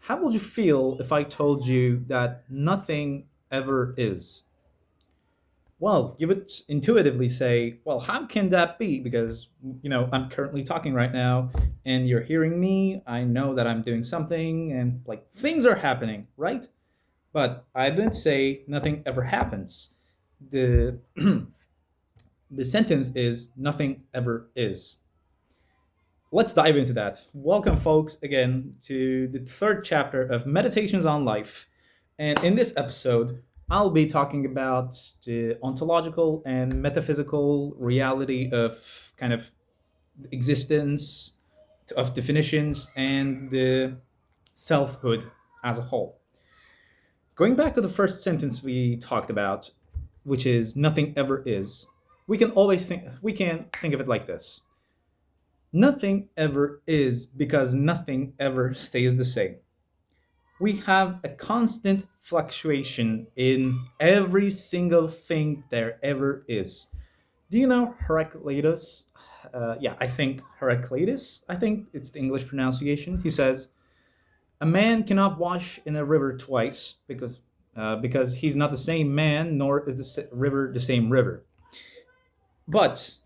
How would you feel if I told you that nothing ever is? Well, you would intuitively say, well, how can that be? Because, I'm currently talking right now and you're hearing me. I know that I'm doing something and like things are happening, right? But I didn't say nothing ever happens. The the sentence is nothing ever is. Let's dive into that. Welcome, folks, again to the third chapter of Meditations on Life. And in this episode, I'll be talking about the ontological and metaphysical reality of kind of existence, of definitions, and the selfhood as a whole. Going back to the first sentence we talked about, which is nothing ever is, we can think of it like this. Nothing ever is because nothing ever stays the same. We have a constant fluctuation in every single thing there ever is. Do you know Heraclitus? Yeah, I think Heraclitus. I think it's the English pronunciation. He says, "A man cannot wash in a river twice because he's not the same man, nor is river the same river." But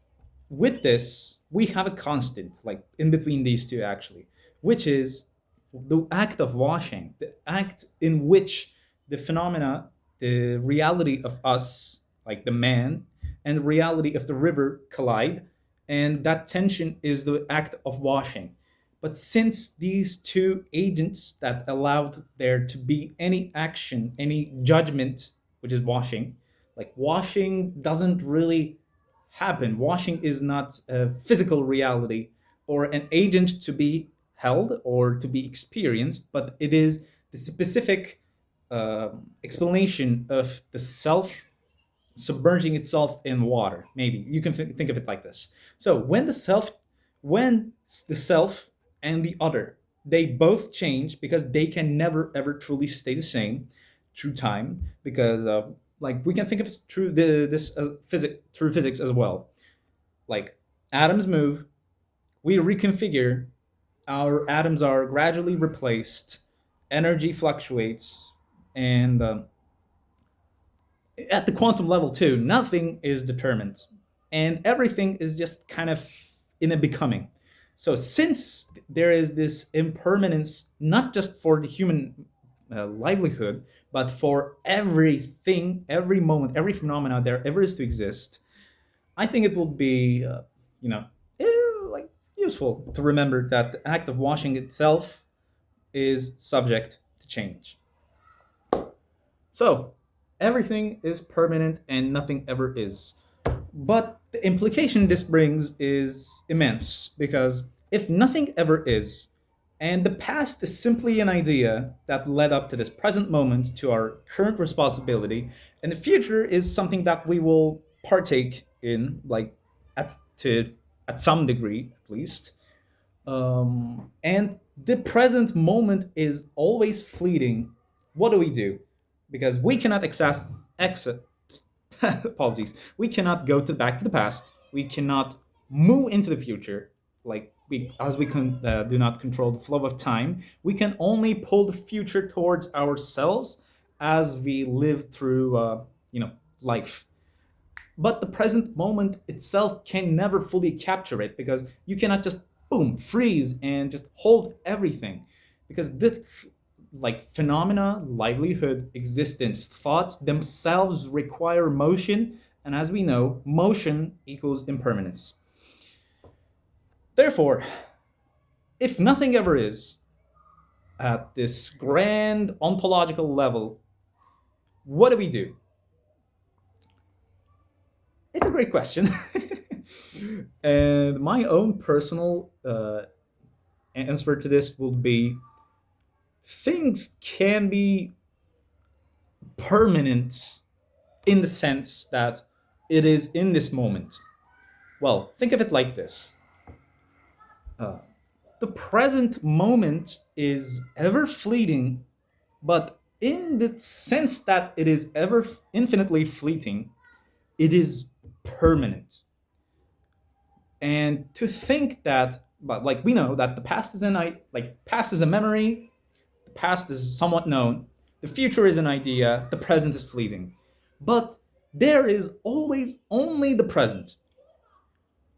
with this, we have a constant, like in between these two, actually, which is the act of washing, the act in which the phenomena, the reality of us, like the man, and the reality of the river collide. And that tension is the act of washing. But since these two agents that allowed there to be any action, any judgment, which is washing, like washing doesn't really happen. Washing is not a physical reality or an agent to be held or to be experienced, but it is the specific explanation of the self submerging itself in water. Maybe you can think of it like this. So when the self and the other, they both change because they can never ever truly stay the same through time. Because like we can think of it through through physics as well. Like atoms move, we reconfigure, our atoms are gradually replaced, energy fluctuates, and at the quantum level too, nothing is determined, and everything is just kind of in a becoming. So since there is this impermanence, not just for the human livelihood, but for everything, every moment, every phenomena there ever is to exist, I think it will be, you know, like useful to remember that the act of washing itself is subject to change. So everything is permanent and nothing ever is. But the implication this brings is immense because if nothing ever is, and the past is simply an idea that led up to this present moment to our current responsibility, and the future is something that we will partake in, like at to at some degree at least. And the present moment is always fleeting. What do we do? Because we cannot exit apologies, we cannot go to back to the past, we cannot move into the future, like we do not control the flow of time, we can only pull the future towards ourselves as we live through life. But the present moment itself can never fully capture it because you cannot just boom freeze and just hold everything, because this, like phenomena, livelihood, existence, thoughts themselves require motion, and as we know, motion equals impermanence. Therefore, if nothing ever is, at this grand ontological level, what do we do? It's a great question. And my own personal answer to this will be, things can be permanent in the sense that it is in this moment. Well, think of it like this. Uh, the present moment is ever fleeting, but in the sense that it is ever infinitely fleeting, it is permanent. And to think that, but like we know that the past is past is a memory, The past is somewhat known, the future is an idea, the present is fleeting. But there is always only the present.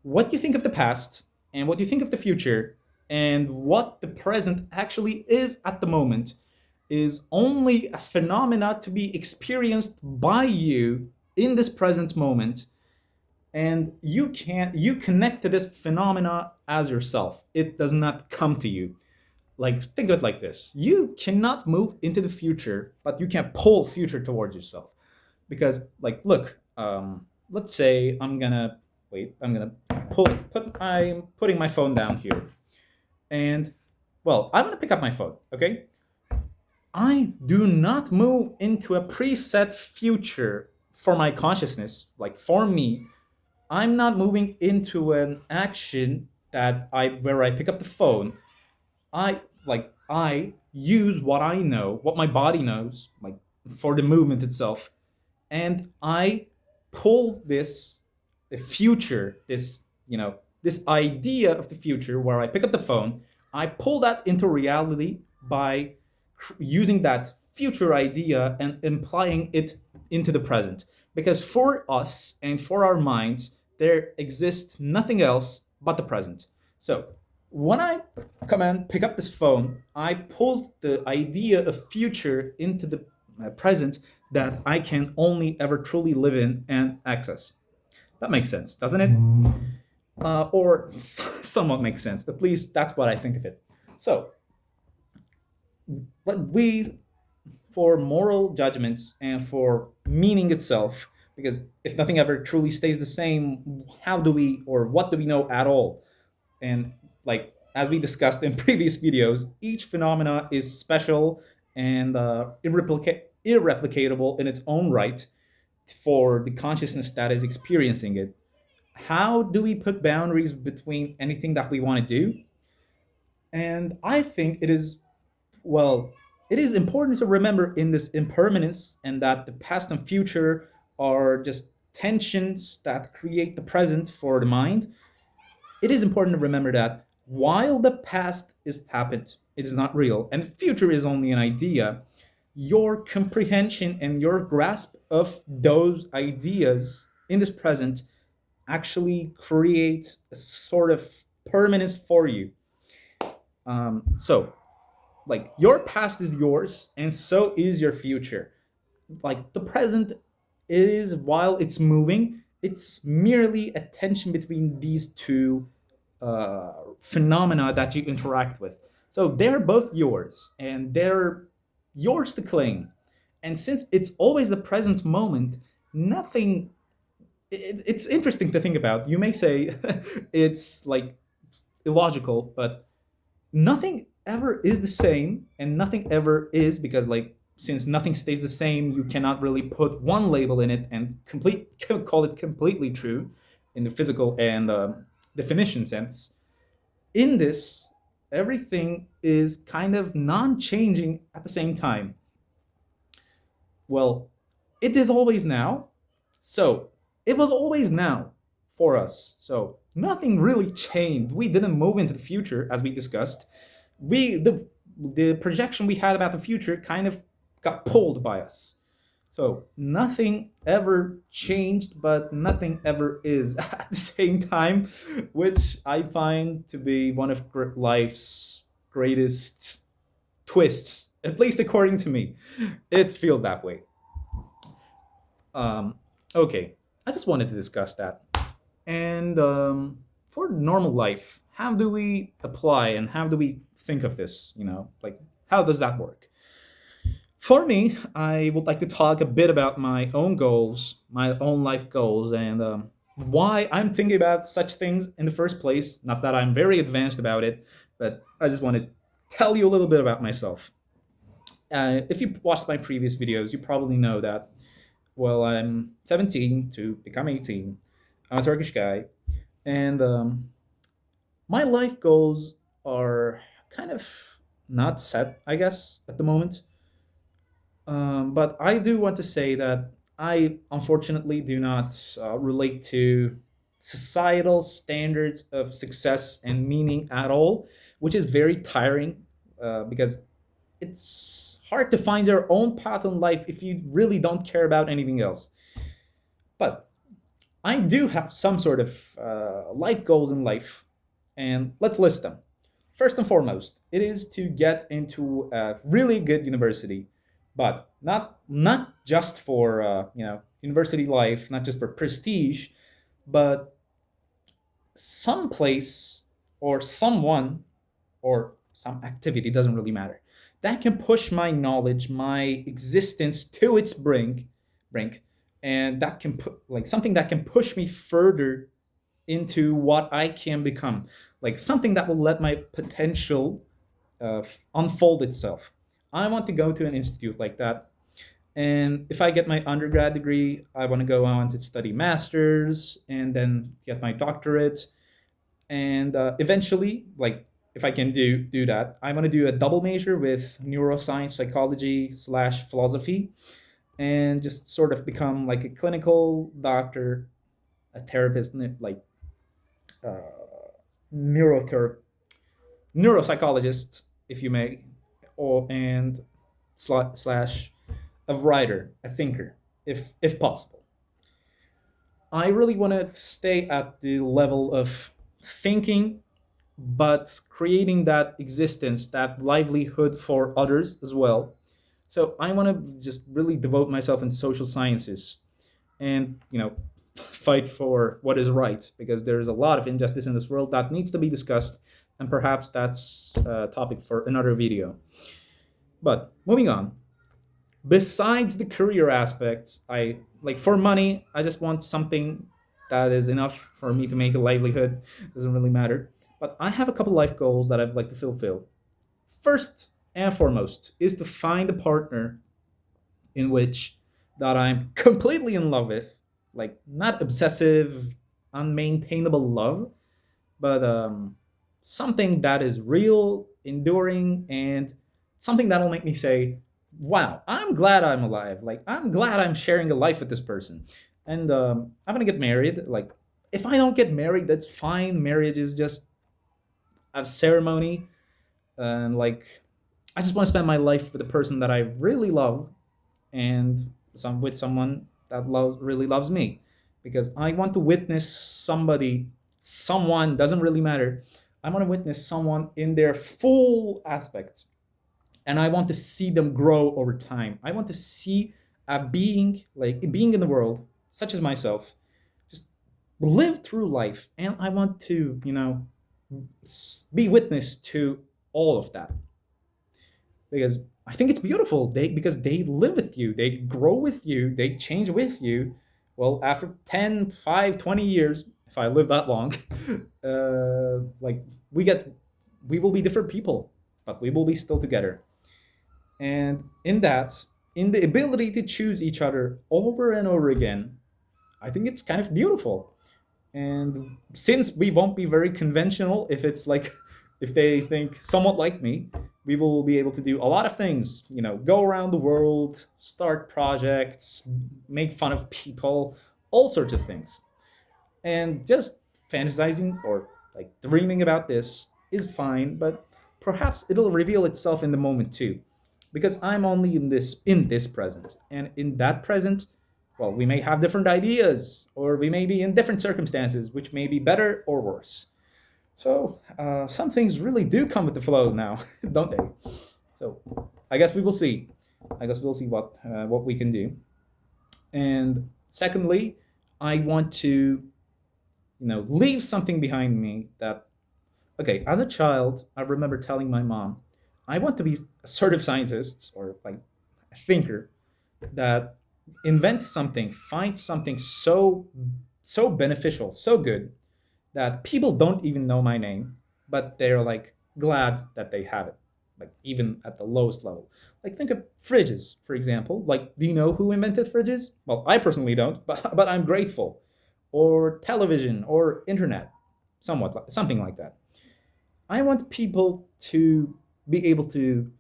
What you think of the past and what you think of the future and what the present actually is at the moment is only a phenomena to be experienced by you in this present moment, and you connect to this phenomena as yourself. It does not come to you. Like, think of it like this: you cannot move into the future, but you can pull future towards yourself. Because, like, look, let's say I'm gonna I'm putting my phone down here, and well, I'm gonna pick up my phone. Okay, I do not move into a preset future for my consciousness. Like, for me, I'm not moving into an action that I where I pick up the phone. I use what I know, what my body knows, like, for the movement itself, and I pull this the future, this idea of the future where I pick up the phone, I pull that into reality by using that future idea and implying it into the present. Because for us and for our minds, there exists nothing else but the present. So when I come and pick up this phone, I pulled the idea of future into the present that I can only ever truly live in and access. That makes sense, doesn't it? Or somewhat makes sense. At least that's what I think of it. So, but we, for moral judgments and for meaning itself, because if nothing ever truly stays the same, how do we or what do we know at all? And, like, as we discussed in previous videos, each phenomena is special and irreplicatable in its own right for the consciousness that is experiencing it. How do we put boundaries between anything that we want to do? And I think well, it is important to remember in this impermanence and that the past and future are just tensions that create the present for the mind. It is important to remember that while the past is happened, it is not real, and the future is only an idea. Your comprehension and your grasp of those ideas in this present actually create a sort of permanence for you. So, like, your past is yours, and so is your future. Like, the present is, while it's moving, it's merely a tension between these two phenomena that you interact with. So they're both yours, and they're yours to claim. And since it's always the present moment, nothing. It's interesting to think about. You may say it's like illogical, but nothing ever is the same, and nothing ever is, because, like, since nothing stays the same, you cannot really put one label in it and call it completely true in the physical and definition sense. In this, everything is kind of non-changing at the same time. Well, it is always now. So it was always now for us. So nothing really changed. We didn't move into the future, as we discussed. The projection we had about the future kind of got pulled by us. So nothing ever changed, but nothing ever is at the same time, which I find to be one of life's greatest twists, at least according to me. It feels that way. Um, okay, I just wanted to discuss that. And for normal life, how do we apply and how do we think of this? Like, how does that work? For me, I would like to talk a bit about my own goals, my own life goals, and why I'm thinking about such things in the first place. Not that I'm very advanced about it, but I just want to tell you a little bit about myself. If you watched my previous videos, you probably know that, well, I'm 17 to become 18. I'm a Turkish guy, and my life goals are kind of not set, I guess, at the moment. But I do want to say that I unfortunately do not relate to societal standards of success and meaning at all, which is very tiring because it's hard to find your own path in life if you really don't care about anything else. But I do have some sort of life goals in life, and let's list them. First and foremost, it is to get into a really good university, but not just for university life, not just for prestige, but some place or someone or some activity, doesn't really matter, that can push my knowledge, my existence to its brink, and that can put like something that can push me further into what I can become, like something that will let my potential unfold itself. I want to go to an institute like that. And if I get my undergrad degree, I want to go on to study masters and then get my doctorate. And eventually, like if I can do that, I want to do a double major with neuroscience, psychology slash philosophy, and just sort of become like a clinical doctor, a therapist, like uh, neurother- neuropsychologist, if you may, or and slash a writer, a thinker, if possible. I really want to stay at the level of thinking, but creating that existence, that livelihood for others as well. So I want to just really devote myself in social sciences and, fight for what is right, because there's a lot of injustice in this world that needs to be discussed, and perhaps that's a topic for another video. But moving on, besides the career aspects, I like for money, I just want something that is enough for me to make a livelihood. Doesn't really matter. But I have a couple life goals that I'd like to fulfill. First and foremost is to find a partner in which that I'm completely in love with, like not obsessive, unmaintainable love, but something that is real, enduring, and something that'll make me say, "Wow, I'm glad I'm alive. Like I'm glad I'm sharing a life with this person." And I'm gonna get married. Like if I don't get married, that's fine. Marriage is just a ceremony, and like I just want to spend my life with a person that I really love, and with someone that really loves me, because I want to witness someone, doesn't really matter. I want to witness someone in their full aspects, and I want to see them grow over time. I want to see a being in the world, such as myself, just live through life, and I want to, be witness to all of that, because I think it's beautiful. Because they live with you, they grow with you, they change with you. Well, after 10, 5, 20 years, if I live that long, like we will be different people, but we will be still together. And in the ability to choose each other over and over again, I think it's kind of beautiful. And since we won't be very conventional, if it's like if they think somewhat like me, we will be able to do a lot of things, go around the world, start projects, make fun of people, all sorts of things. And just fantasizing or like dreaming about this is fine, but perhaps it'll reveal itself in the moment too, because I'm only in this present, and in that present, well, we may have different ideas, or we may be in different circumstances which may be better or worse. So some things really do come with the flow now, don't they? So I guess we will see. I guess we'll see what we can do. And secondly, I want to leave something behind me that, okay, as a child, I remember telling my mom, I want to be a sort of scientist or like a thinker that invents something, finds something so beneficial, so good that people don't even know my name, but they're like glad that they have it, like even at the lowest level. Like think of fridges, for example. Like, do you know who invented fridges? Well, I personally don't, but I'm grateful. Or television or internet, something like that. I want people to be able to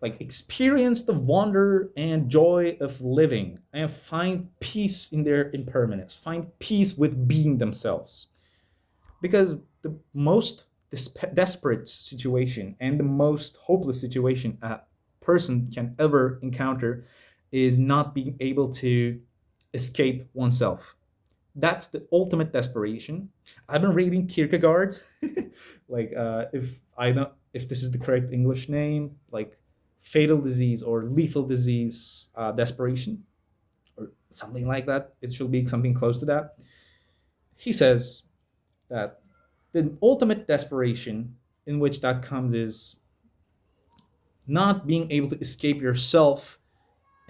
like experience the wonder and joy of living and find peace in their impermanence, find peace with being themselves. Because the most desperate situation and the most hopeless situation person can ever encounter is not being able to escape oneself. That's the ultimate desperation. I've been reading Kierkegaard, like if I know if this is the correct English name, like fatal disease or lethal disease, desperation, or something like that. It should be something close to that. He says that the ultimate desperation in which that comes is not being able to escape yourself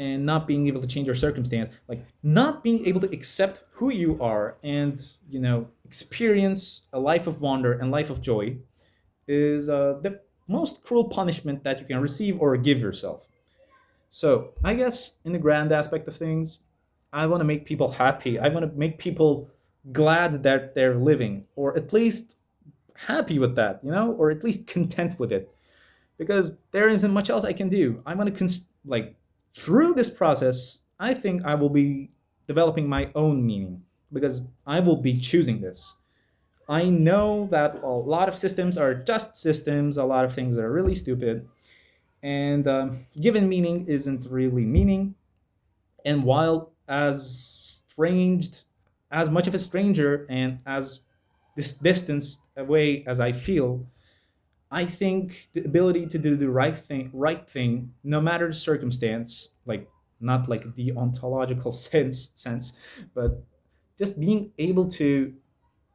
and not being able to change your circumstance, like not being able to accept who you are and experience a life of wonder and life of joy is the most cruel punishment that you can receive or give yourself. So I guess in the grand aspect of things, I want to make people happy. I want to make people glad that they're living, or at least happy with that, or at least content with it, because there isn't much else I can do. I want to like through this process, I think I will be developing my own meaning because I will be choosing this. I know that a lot of systems are just systems, a lot of things are really stupid, and given meaning isn't really meaning. And while as much of a stranger and as this distanced away as I feel, I think the ability to do the right thing, no matter the circumstance, like not like the ontological sense, but just being able to,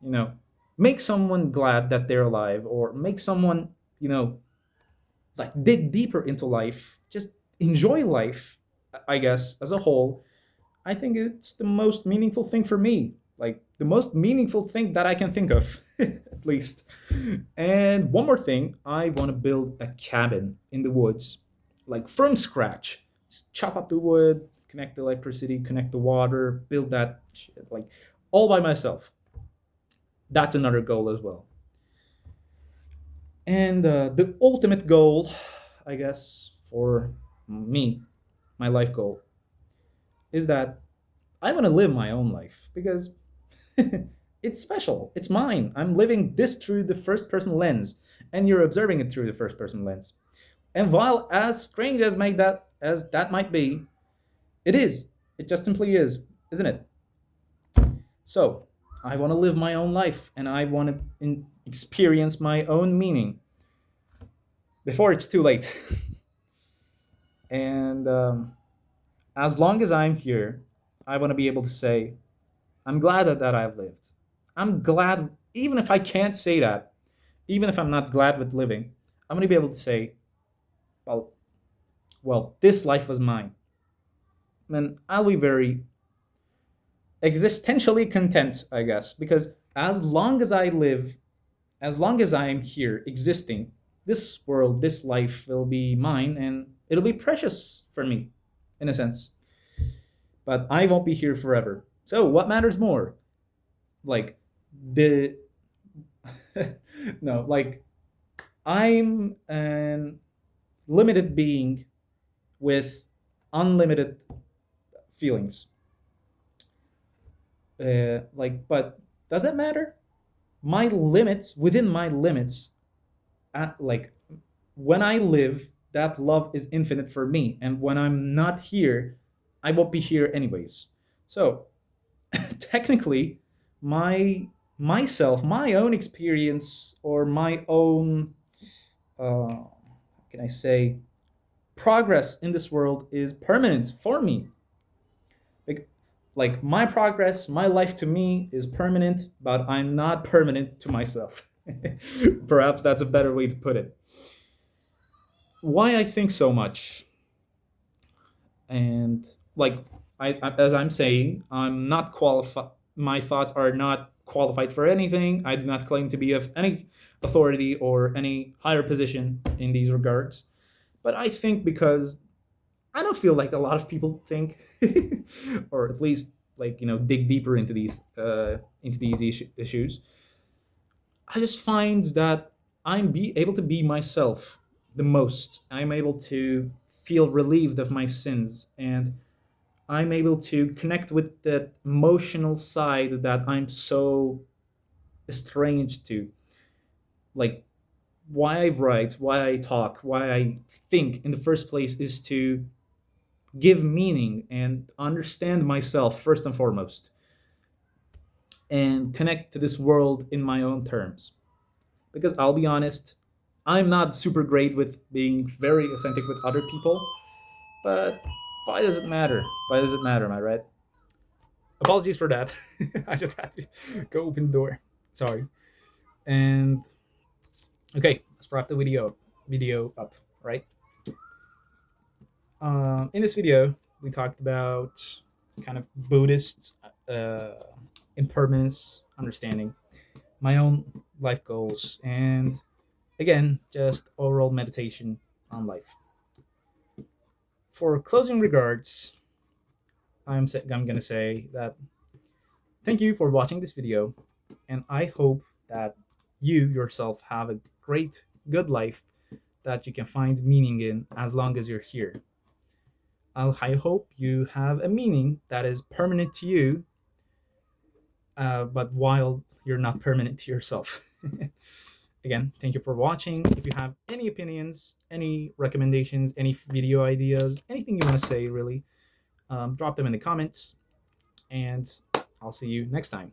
you know, make someone glad that they're alive, or make someone, you know, like dig deeper into life, just enjoy life, I guess, as a whole. I think it's the most meaningful thing for me. Like the most meaningful thing that I can think of, at least. And one more thing, I want to build a cabin in the woods, like from scratch. Just chop up the wood, connect the electricity, connect the water, build that shit, like all by myself. That's another goal as well. And the ultimate goal, I guess, for me, my life goal, is that I want to live my own life because it's special. It's mine. I'm living this through the first person lens, and you're observing it through the first person lens. And while as strange as that might be, it is. It just simply is, isn't it? So I want to live my own life, and I want to experience my own meaning before it's too late. And as long as I'm here, I want to be able to say, I'm glad that I've lived. I'm glad, even if I can't say that, even if I'm not glad with living, I'm going to be able to say, well, this life was mine. And I'll be very existentially content, I guess, because as long as I live, as long as I am here existing, this world, this life will be mine and it'll be precious for me, in a sense. But I won't be here forever. So what matters more? Like, the. No, like, I'm an limited being with unlimited feelings. But does that matter? My limits, within my limits, like when I live, that love is infinite for me, and when I'm not here, I won't be here anyways. So technically, my own experience, or my own, how can I say, progress in this world is permanent for me. Like, my progress, my life to me is permanent, but I'm not permanent to myself. Perhaps that's a better way to put it. Why I think so much, and like as I'm saying, I'm not qualified. My thoughts are not qualified for anything. I do not claim to be of any authority or any higher position in these regards. But I think because I don't feel like a lot of people think, or at least like dig deeper into these issues. I just find that I'm be able to be myself the most. I'm able to feel relieved of my sins, and I'm able to connect with that emotional side that I'm so estranged to. Like why I write, why I talk, why I think in the first place is to give meaning and understand myself first and foremost, and connect to this world in my own terms. Because I'll be honest, I'm not super great with being very authentic with other people, but why does it matter? Why does it matter, am I right? Apologies for that. I just had to go open the door. Sorry. And okay, let's wrap the video up, right? In this video, we talked about kind of Buddhist uh, impermanence understanding, my own life goals, and again, just overall meditation on life. For closing regards, I'm gonna say that thank you for watching this video, and I hope that you yourself have a great, good life that you can find meaning in as long as you're here. I hope you have a meaning that is permanent to you, but while you're not permanent to yourself. Again, thank you for watching. If you have any opinions, any recommendations, any video ideas, anything you want to say, really, drop them in the comments, and I'll see you next time.